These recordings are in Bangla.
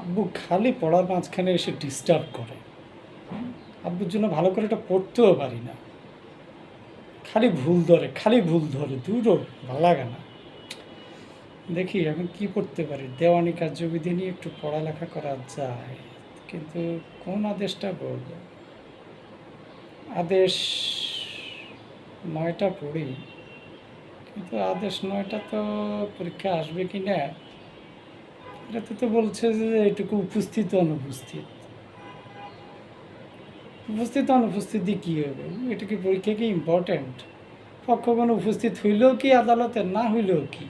আব্বু খালি পড়ার মাঝখানে এসে ডিস্টার্ব করে। আব্বুর জন্য ভালো করে এটা পড়তেও পারি না, খালি ভুল ধরে দূরও ভালো লাগে না। দেখি এখন কি করতে পারি, দেওয়ানি কার্যবিধি নিয়ে একটু পড়ালেখা করা যায়, কিন্তু কোন আদেশটা পড়ব? আদেশ 9টা পড়ি, কিন্তু আদেশ 9টা তো পরীক্ষা আসবে কি না, এটাতে তো বলছে যে এটুকু উপস্থিত অনুপস্থিত। উপস্থিত অনুপস্থিত দিয়ে কী হবে? এটা কি পরীক্ষা কি ইম্পর্ট্যান্ট? পক্ষগণ উপস্থিত হইলেও কি আদালতে, না হইলেও কি,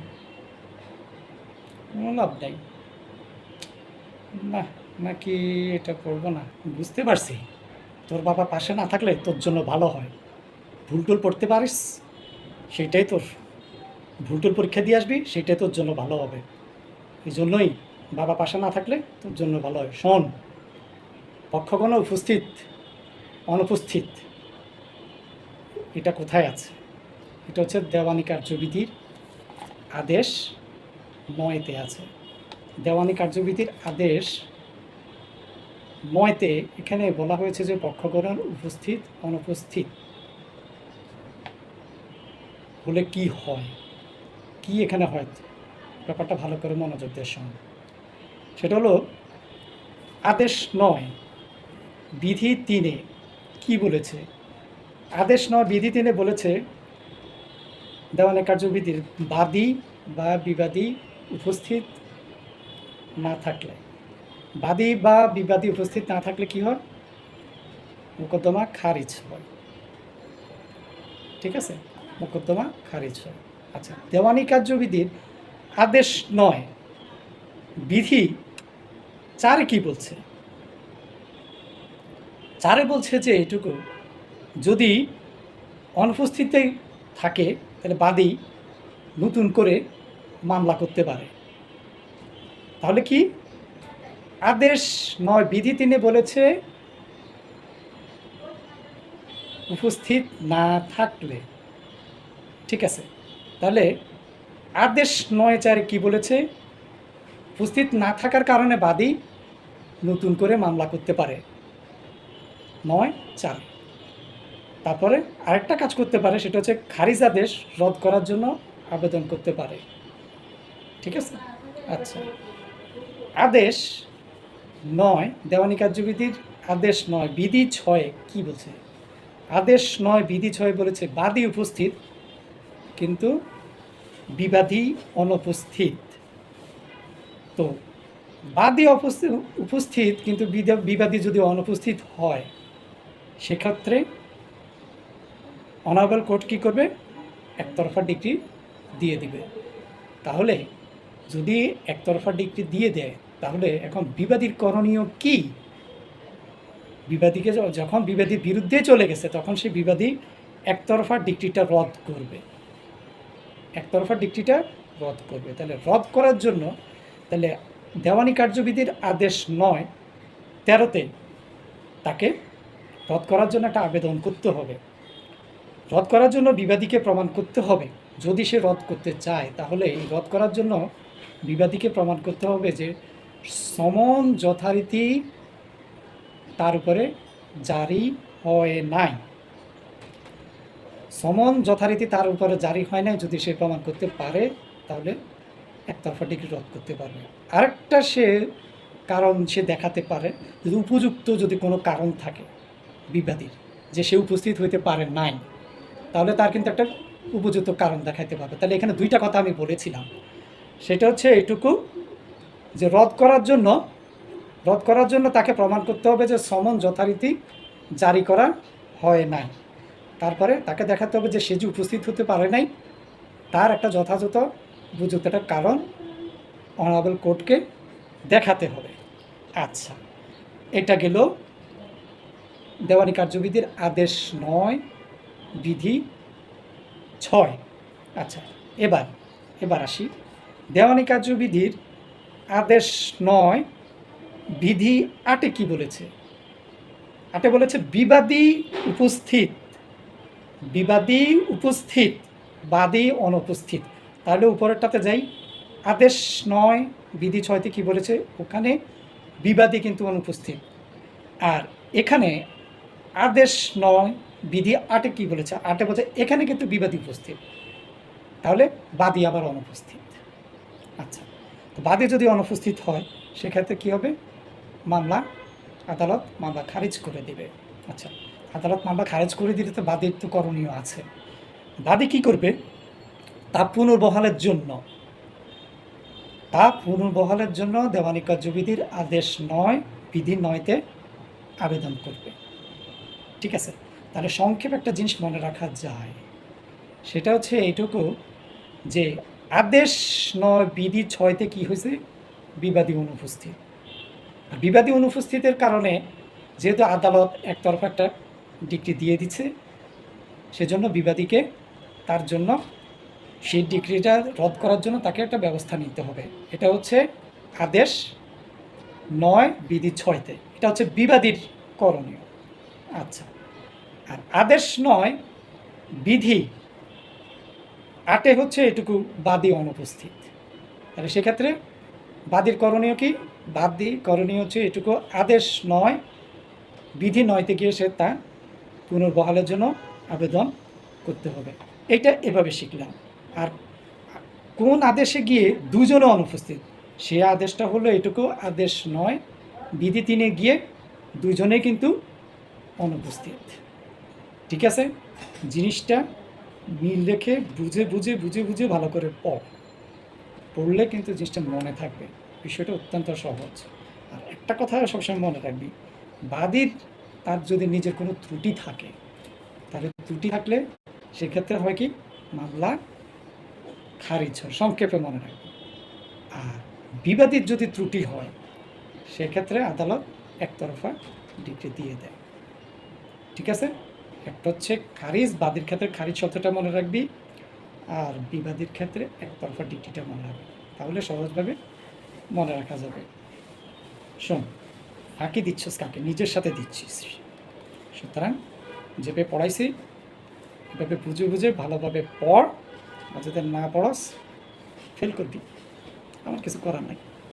কোনো লাভ নেই। না, নাকি এটা পড়বো না। বুঝতে পারছি তোর বাবা পাশে না থাকলে তোর জন্য ভালো হয়, ভুলটুল পড়তে পারিস সেইটাই তোর, ভুলটুল পরীক্ষা দিয়ে আসবি সেইটাই তোর জন্য ভালো হবে। এই জন্যই বাবা পাশে না থাকলে তোর জন্য ভালো হয়। শোন, পক্ষগণ উপস্থিত অনুপস্থিত এটা কোথায় আছে? এটা হচ্ছে দেওয়ানি কার্যবিধির আদেশ 9তে আছে। দেওয়ানি কার্যবিধির আদেশ 9তে এখানে বলা হয়েছে যে পক্ষগণ উপস্থিত অনুপস্থিত হলে কি হয়, কি এখানে হয়, ব্যাপারটা ভালো করে মনোযোগ দিয়ে শোন। সেটা হলো আদেশ 9 বিধি 3-এ কি বলেছে? আদেশ 9 বিধি 3-এ বলেছে দেওয়ানি কার্যবিধির বাদী বা বিবাদী উপস্থিত না থাকলে, বাদী বা বিবাদী উপস্থিত না থাকলে কি হয়? মোকদ্দমা খারিজ হয়। ঠিক আছে, মোকদ্দমা খারিজ হয়। আচ্ছা, দেওয়ানি কার্যবিধির আদেশ 9 বিধি 4 কি বলছে? 4 বলছে যে এটুকু, যদি অনুপস্থিত থাকে তাহলে বাদী নতুন করে মামলা করতে পারে। তাহলে কি আদেশ 9 বিধি 3-এ বলেছে উপস্থিত না থাকলে, ঠিক আছে, তাহলে আদেশ 9-4 কি বলেছে? উপস্থিত না থাকার কারণে বাদী নতুন করে মামলা করতে পারে 9-4। তারপরে আরেকটা কাজ করতে পারে, সেটা হচ্ছে খারিজ আদেশ রদ করার জন্য আবেদন করতে পারে। ঠিক আছে, আচ্ছা, আদেশ 9 দেওয়ানি কার্যবিধির আদেশ 9 বিধি 6 কি বলছে? আদেশ 9 বিধি 6 বলেছে বাদী উপস্থিত কিন্তু বিবাদী অনুপস্থিত। তো বাদী উপস্থিত কিন্তু বিবাদী যদি অনুপস্থিত হয়, সেক্ষেত্রে অনারেবল কোর্ট কী করবে? একতরফা ডিগ্রি দিয়ে দিবে। তাহলে যদি একতরফা ডিগ্রি দিয়ে দেয়, তাহলে এখন বিবাদীর করণীয় কি? বিবাদীকে যখন বিবাদীর বিরুদ্ধে চলে গেছে, তখন সেই বিবাদী একতরফা ডিগ্রিটা রদ করবে, একতরফা ডিগ্রিটা রদ করবে। তাহলে রদ করার জন্য, তাহলে দেওয়ানি কার্যবিধির আদেশ 9-13-তে তাকে রদ করার জন্য একটা আবেদন করতে হবে। রদ করার জন্য বিবাদীকে প্রমাণ করতে হবে, যদি সে রদ করতে চায়, তাহলে এই রদ করার জন্য বিবাদীকে প্রমাণ করতে হবে যে সমন যথারীতি তার উপরে জারি হয় নাই। সমন যথারীতি তার উপরে জারি হয় নাই যদি সে প্রমাণ করতে পারে, তাহলে একতরফা ডিগ্রি রদ করতে পারবে। আরেকটা সে কারণ সে দেখাতে পারে, যদি উপযুক্ত যদি কোনো কারণ থাকে বিবাদীর, যে সে উপস্থিত হইতে পারে নাই, তাহলে তার কিন্তু একটা উপযুক্ত কারণ দেখাইতে পারবে। তাহলে এখানে দুইটা কথা আমি বলেছিলাম, সেটা হচ্ছে এইটুকু যে রদ করার জন্য তাকে প্রমাণ করতে হবে যে সমন যথারীতি জারি করা হয় নাই। তারপরে তাকে দেখাতে হবে যে সে যে উপস্থিত হতে পারে নাই, তার একটা যথাযথ উপযুক্ত একটা কারণ অনারেবল কোর্টকে দেখাতে হবে। আচ্ছা, এটা গেল দেওয়ানি কার্যবিধির আদেশ 9 বিধি 6। আচ্ছা, এবার আসি দেওয়ানি কার্যবিধির আদেশ 9 বিধি 8-এ কি বলেছে? 8-এ বলেছে বিবাদী উপস্থিত বাদী অনুপস্থিত। তাহলে উপরেরটাতে যাই, আদেশ 9 বিধি 6-তে কি বলেছে? ওখানে বিবাদী কিন্তু অনুপস্থিত। আর এখানে আদেশ 9 বিধি 8-এ কী বলেছে? 8-এ বলছে এখানে কিন্তু বিবাদী উপস্থিত, তাহলে বাদী আবার অনুপস্থিত। আচ্ছা, তো বাদী যদি অনুপস্থিত হয় সেক্ষেত্রে কী হবে? আদালত মামলা খারিজ করে দিবে। আচ্ছা, আদালত মামলা খারিজ করে দিলে তো বাদীর তো করণীয় আছে। বাদী কী করবে? তা পুনর্বহালের জন্য দেওয়ানি কার্যবিধির আদেশ 9 বিধি 9-তে আবেদন করবে। ঠিক আছে, তাহলে সংক্ষেপে একটা জিনিস মনে রাখা যায়, সেটা হচ্ছে এইটুকু যে আদেশ 9 বিধি 6-তে কী হয়েছে? বিবাদী অনুপস্থিত। আর বিবাদী অনুপস্থিতের কারণে যেহেতু আদালত একতরফা একটা ডিক্রি দিয়ে দিচ্ছে, সেজন্য বিবাদীকে তার জন্য সেই ডিক্রিটা রদ করার জন্য তাকে একটা ব্যবস্থা নিতে হবে। এটা হচ্ছে আদেশ 9 বিধি 6-তে, এটা হচ্ছে বিবাদীর করণীয়। আচ্ছা, আর আদেশ 9 বিধি 8-এ হচ্ছে এটুকু বাদী অনুপস্থিত। তাহলে সেক্ষেত্রে বাদীর করণীয় কি? বাদী করণীয় হচ্ছে এটুকু আদেশ 9 বিধি 9-তে গিয়ে সে তা পুনর্বহালের জন্য আবেদন করতে হবে। এটা এভাবে শিখলাম। আর কোন আদেশে গিয়ে দুজনে অনুপস্থিত, সে আদেশটা হলো এটুকু আদেশ 9 বিধি 3-এ গিয়ে দুজনে কিন্তু অনুপস্থিত। ঠিক আছে, জিনিসটা মিল রেখে বুঝে ভালো করে পড়লে কিন্তু জিনিসটা মনে থাকবে। বিষয়টা অত্যন্ত সহজ। আর একটা কথা সবসময় মনে রাখবি, বাদীর তার যদি নিজের কোনো ত্রুটি থাকে, তাহলে ত্রুটি থাকলে সেক্ষেত্রে হয় কি? মামলা খারিজ হয়। সংক্ষেপে মনে রাখবে। আর বিবাদীর যদি ত্রুটি হয় সেক্ষেত্রে আদালত একতরফা ডিক্রি দিয়ে দেয়। ঠিক আছে, একটা হচ্ছে খারিজ, বাদীর ক্ষেত্রে খারিজ শব্দটা মনে রাখবি, আর বিবাদীর ক্ষেত্রে একতরফা ডিক্রিটা মনে রাখবি, তাহলে সহজভাবে মনে রাখা যাবে। শোন, ফাঁকি দিচ্ছিস কাকে? নিজের সাথে দিচ্ছিস। সুতরাং যেভাবে পড়াইছি এভাবে বুঝে ভালোভাবে পড়, আর যদি না পড়াস ফেল করবি, আমার কিছু করার নাই।